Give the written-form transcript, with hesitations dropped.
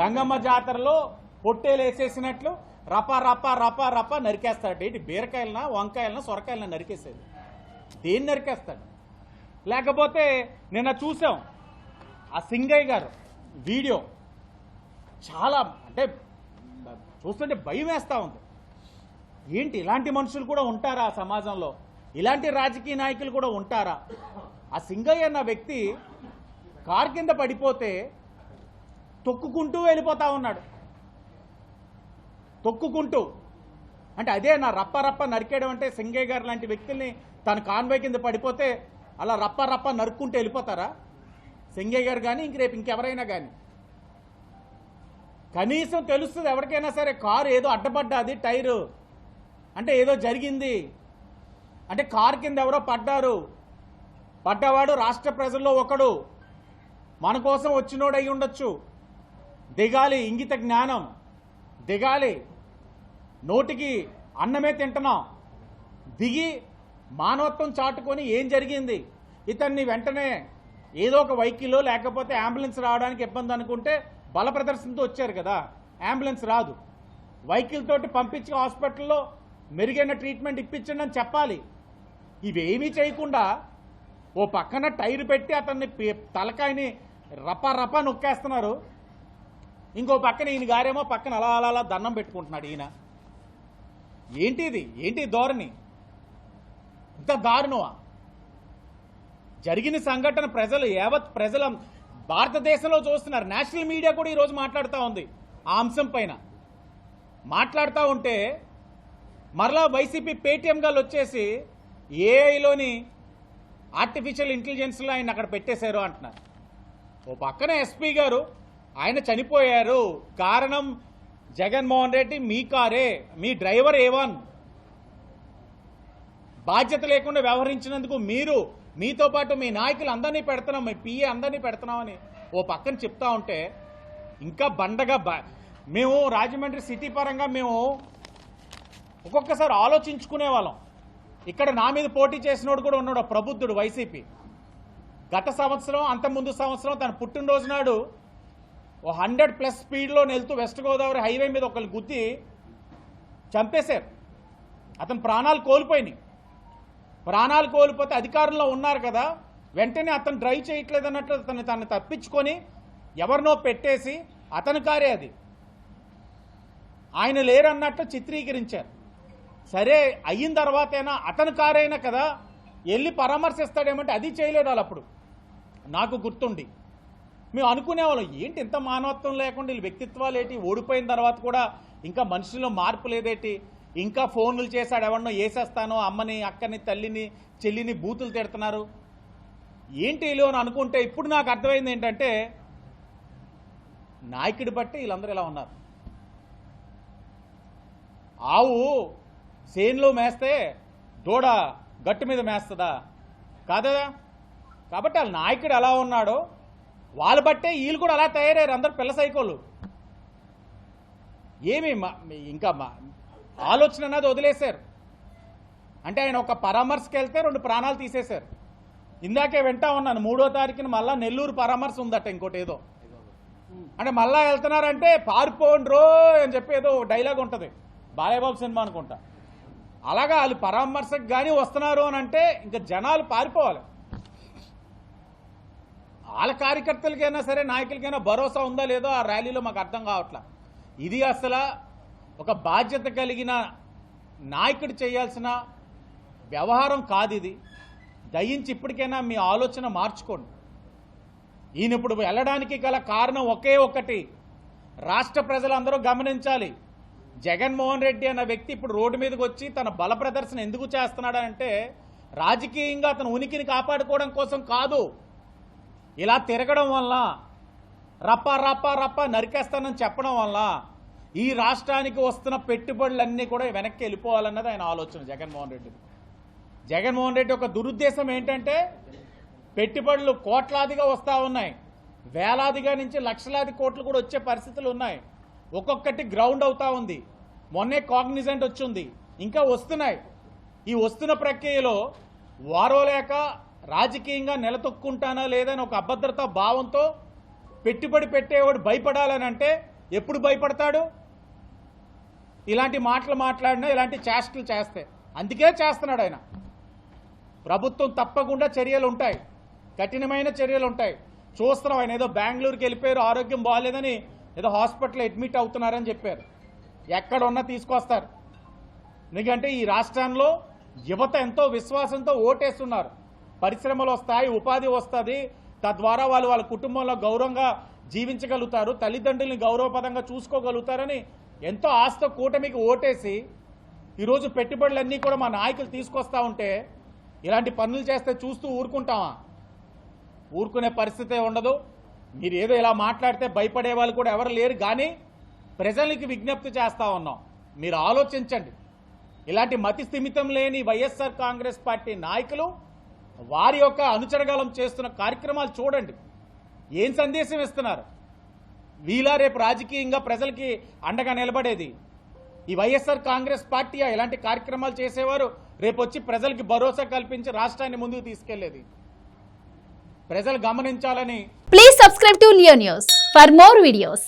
గంగమ్మ జాతరలో పొట్టేలు వేసేసినట్లు రపా రపా రపా రపా నరికేస్తాడు. ఏంటి బీరకాయలనా వంకాయలనా సొరకాయలనా నరికేసేది? దేన్ని నరికేస్తాడు? లేకపోతే నిన్న చూసాం ఆ సింగయ్య గారు వీడియో, చాలా అంటే చూస్తుంటే భయం వేస్తూ ఉంది. ఏంటి ఇలాంటి మనుషులు కూడా ఉంటారా సమాజంలో? ఇలాంటి రాజకీయ నాయకులు కూడా ఉంటారా? ఆ సింగయ్య అన్న వ్యక్తి కారు కింద పడిపోతే తొక్కుకుంటూ వెళ్ళిపోతా ఉన్నాడు. తొక్కుకుంటూ అంటే అదే నా రప్ప రప్ప నరికేయడం అంటే. సింగయ్య గారు లాంటి వ్యక్తుల్ని తన కాన్వాయ్ కింద పడిపోతే అలా రప్ప రప్ప నరుక్కుంటూ వెళ్ళిపోతారా సింగయ్య గారు కానీ రేపు ఇంకెవరైనా కానీ? కనీసం తెలుస్తుంది ఎవరికైనా సరే, కారు ఏదో అడ్డపడ్డాది టైరు అంటే ఏదో జరిగింది అంటే. కారు కింద ఎవరో పడ్డవాడు రాష్ట్ర ప్రజల్లో ఒకడు, మన కోసం వచ్చినోడు అయి ఉండొచ్చు. దిగాలి, ఇంగిత జ్ఞానం దిగాలి. నోటికి అన్నమే తింటున్నాం, దిగి మానవత్వం చాటుకొని ఏం జరిగింది, ఇతన్ని వెంటనే ఏదో ఒక వెహికల్లో లేకపోతే అంబులెన్స్ రావడానికి ఇబ్బంది అనుకుంటే బల ప్రదర్శనతో వచ్చారు కదా, అంబులెన్స్ రాదు, వెహికల్ తోటి పంపించి హాస్పిటల్లో మెరుగైన ట్రీట్మెంట్ ఇప్పించండి అని చెప్పాలి. ఇవేమీ చేయకుండా ఓ పక్కన టైర్ పెట్టి అతన్ని తలకాయని రపా రపా నొక్కేస్తున్నారు. ఇంకో పక్కన ఈయన గారేమో పక్కన అలా అలా అలా దండం పెట్టుకుంటున్నాడు. ఈయన ఏంటిది? ఏంటి ధోరణి? ఇంత దారుణమా? జరిగిన సంఘటన యావత్ ప్రజలు భారతదేశంలో చూస్తున్నారు. నేషనల్ మీడియా కూడా ఈరోజు మాట్లాడుతూ ఉంది ఆ అంశం పైన. మాట్లాడుతూ ఉంటే మరలా వైసీపీ పేటీఎం గాళ్ళు వచ్చేసి ఏఐలోని ఆర్టిఫిషియల్ ఇంటెలిజెన్స్లో ఆయన అక్కడ పెట్టేశారు అంటున్నారు. ఓ పక్కన ఎస్పీ గారు ఆయన చనిపోయారు, కారణం జగన్మోహన్ రెడ్డి, మీ కారే, మీ డ్రైవర్ A1 బాధ్యత లేకుండా వ్యవహరించినందుకు మీతో పాటు మీ నాయకులు అందరినీ పెడుతున్నాం, మీ పిఏ అందరినీ పెడుతున్నామని ఓ పక్కన చెప్తా ఉంటే ఇంకా బండగా మేము రాజమండ్రి సిటీ పరంగా మేము ఒక్కొక్కసారి ఆలోచించుకునే వాళ్ళం. ఇక్కడ నా మీద పోటీ చేసినోడు కూడా ఉన్నాడు, ప్రబుద్ధుడు, వైసీపీ. గత సంవత్సరం అంతకుముందు సంవత్సరం తన పుట్టినరోజు నాడు 100+ స్పీడ్లో వెళ్తూ వెస్ట్ గోదావరి హైవే మీద ఒకళ్ళు గుద్ది చంపేశారు. అతను ప్రాణాలు కోల్పోయినాయి. ప్రాణాలు కోల్పోతే అధికారంలో ఉన్నారు కదా, వెంటనే అతను డ్రైవ్ చేయట్లేదు అన్నట్లు తను తప్పించుకొని ఎవరినో పెట్టేసి అతని కారే అది, ఆయన లేరన్నట్టు చిత్రీకరించారు. సరే అయిన తర్వాతైనా అతని కారైనా కదా వెళ్ళి పరామర్శిస్తాడేమంటే అది చేయలేదు వాళ్ళు. అప్పుడు నాకు గుర్తుండి మేము అనుకునేవాళ్ళం, ఏంటి ఇంత మానవత్వం లేకుండా వీళ్ళు వ్యక్తిత్వాలు ఏంటి, ఓడిపోయిన తర్వాత కూడా ఇంకా మనుషుల్లో మార్పు లేదేటి, ఇంకా ఫోన్లు చేశాడు ఎవరినో వేసేస్తానో, అమ్మని అక్కని తల్లిని చెల్లిని బూతులు తిడుతున్నారు ఏంటి వీళ్ళు అని అనుకుంటే ఇప్పుడు నాకు అర్థమైంది ఏంటంటే నాయకుడి బట్టి వీళ్ళందరూ ఇలా ఉన్నారు. ఆవు సేన్లో మేస్తే దూడ గట్టు మీద మేస్తుందా? కాదా? కాబట్టి వాళ్ళ నాయకుడు ఎలా ఉన్నాడో వాళ్ళు బట్టే వీళ్ళు కూడా అలా తయారయ్యారు. అందరు పిల్ల సైకోళ్ళు. ఏమి ఇంకా ఆలోచన అన్నది వదిలేశారు. అంటే ఆయన ఒక పరామర్శకి వెళ్తే 2 ప్రాణాలు తీసేశారు. ఇందాకే వింటా ఉన్నాను 3వ తారీఖున మళ్ళా నెల్లూరు పరామర్శ ఉందట, ఇంకోటి ఏదో. అంటే మళ్ళా వెళ్తున్నారంటే పారిపోండ్రో అని చెప్పి ఏదో డైలాగ్ ఉంటుంది, బాలయ్యబాబు సినిమా అనుకుంటా. అలాగా వాళ్ళు పరామర్శకు కానీ వస్తున్నారు అని అంటే ఇంకా జనాలు పారిపోవాలి. వాళ్ళ కార్యకర్తలకైనా సరే నాయకులకైనా భరోసా ఉందా లేదో ఆ ర్యాలీలో మాకు అర్థం కావట్లా. ఇది అసలు ఒక బాధ్యత కలిగిన నాయకుడు చేయాల్సిన వ్యవహారం కాదు ఇది. దయించి ఇప్పటికైనా మీ ఆలోచన మార్చుకోండి. ఈయన ఇప్పుడు వెళ్ళడానికి గల కారణం ఒకే ఒక్కటి, రాష్ట్ర ప్రజలందరూ గమనించాలి. జగన్మోహన్ రెడ్డి అన్న వ్యక్తి ఇప్పుడు రోడ్డు మీదకి వచ్చి తన బల ప్రదర్శన ఎందుకు చేస్తున్నాడంటే రాజకీయంగా అతను ఉనికిని కాపాడుకోవడం కోసం కాదు. ఇలా తిరగడం వల్ల రప్ప రప్ప రప్ప నరికేస్తానని చెప్పడం వల్ల ఈ రాష్ట్రానికి వస్తున్న పెట్టుబడులన్నీ కూడా వెనక్కి వెళ్ళిపోవాలన్నది ఆయన ఆలోచన జగన్మోహన్ రెడ్డి. జగన్మోహన్ రెడ్డి ఒక దురుద్దేశం ఏంటంటే పెట్టుబడులు కోట్లాదిగా వస్తూ ఉన్నాయి, వేలాదిగా నుంచి లక్షలాది కోట్లు కూడా వచ్చే పరిస్థితులు ఉన్నాయి. ఒక్కొక్కటి గ్రౌండ్ అవుతా ఉంది. మొన్నే కాగ్నిజెంట్ వచ్చింది, ఇంకా వస్తున్నాయి. ఈ వస్తున్న ప్రక్రియలో వారోలేక రాజకీయంగా నిలతొక్కుంటానా లేదని ఒక అభద్రతా భావంతో పెట్టుబడి పెట్టేవాడు భయపడాలని అంటే ఎప్పుడు భయపడతాడు? ఇలాంటి మాటలు మాట్లాడినా, ఇలాంటి చేష్టలు చేస్తే. అందుకే చేస్తున్నాడు ఆయన. ప్రభుత్వం తప్పకుండా చర్యలు ఉంటాయి, కఠినమైన చర్యలు ఉంటాయి. చూస్తున్నాం, ఆయన ఏదో బెంగళూరుకి వెళ్ళిపోయారు, ఆరోగ్యం బాగాలేదని ఏదో హాస్పిటల్ అడ్మిట్ అవుతున్నారని చెప్పారు. ఎక్కడ ఉన్నా తీసుకొస్తారు. ఎందుకంటే ఈ రాష్ట్రంలో యువత ఎంతో విశ్వాసంతో ఓటేస్తున్నారు. పరిశ్రమలు వస్తాయి, ఉపాధి వస్తుంది, తద్వారా వాళ్ళు వాళ్ళ కుటుంబంలో గౌరవంగా జీవించగలుగుతారు, తల్లిదండ్రుల్ని గౌరవపదంగా చూసుకోగలుగుతారని ఎంతో ఆశతో కూటమికి ఓటేసి ఈరోజు పెట్టుబడులన్నీ కూడా మా నాయకులు తీసుకొస్తా ఉంటే ఇలాంటి పనులు చేస్తే చూస్తూ ఊరుకుంటామా? ఊరుకునే పరిస్థితే ఉండదు. మీరు ఏదో ఇలా మాట్లాడితే భయపడే వాళ్ళు కూడా ఎవరు లేరు. కానీ ప్రజలకి విజ్ఞప్తి చేస్తా ఉన్నాం, మీరు ఆలోచించండి. ఇలాంటి మతి స్థిమితం లేని వైఎస్ఆర్ కాంగ్రెస్ పార్టీ నాయకులు వారి యొక్క అనుచరగాలం చేస్తున్న కార్యక్రమాలు చూడండి. ఏం సందేశం ఇస్తున్నారు? వీళ్ళ రేపు రాజకీయంగా ప్రజలకి అండగా నిలబడేది ఈ వైఎస్ఆర్ కాంగ్రెస్ పార్టీ. ఇలాంటి కార్యక్రమాలు చేసేవారు రేపు వచ్చి ప్రజలకి భరోసా కల్పించి రాష్ట్రాన్ని ముందుకు తీసుకెళ్లేది. ప్రజలు గమనించాలని. Please subscribe to Leo news for more videos.